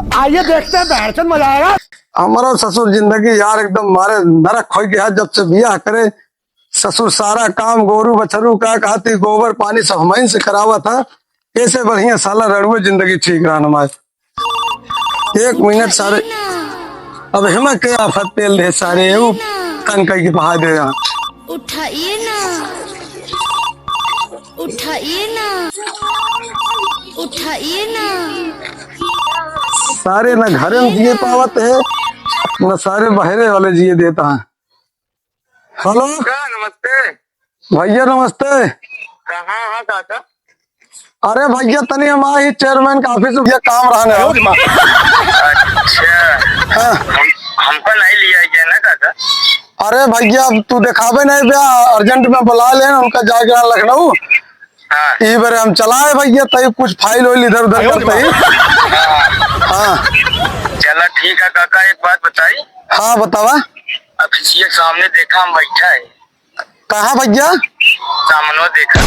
आइए देखते हैं, बैठचंद मजा आएगा। हमारा ससुर जिंदगी यार एकदम मारे नरक खोई गया। जब से बियाह करे ससुर सारा काम गोरू बछरू का कहती गोबर पानी सब हमारी से करावा था। कैसे बढ़िया साला रड़ुए जिंदगी ठीक रहा हमारे। 1 मिनट सारे अब हिम्मत के आफत तेल दे सारे वो तन कई की बहा दे। उठाइए ना, उठाइए ना, उठाइए ना। सारे न घरे में जिए पावत है न सारे बहरे वाले जिए देता है। हेलो नमस्ते भैया नमस्ते। कहाँ है काका? अरे भैया तनी हम ही चेयरमैन का ऑफिस में काम रहने हो। अच्छा हाँ। हमको नहीं लिया गया ना काका? अरे भैया अब तू दिखावे नहीं भैया अर्जेंट में बुला ले उनका जाके लखनऊ। हाँ ई बार हम चलाए भैया तई कुछ फाइल वाइल इधर उधर करते ही। हाँ चला ठीक है काका, एक बात बताई। हाँ बतावा। अभी ये सामने देखा, हम बैठा है। कहाँ भैया? सामने देखा।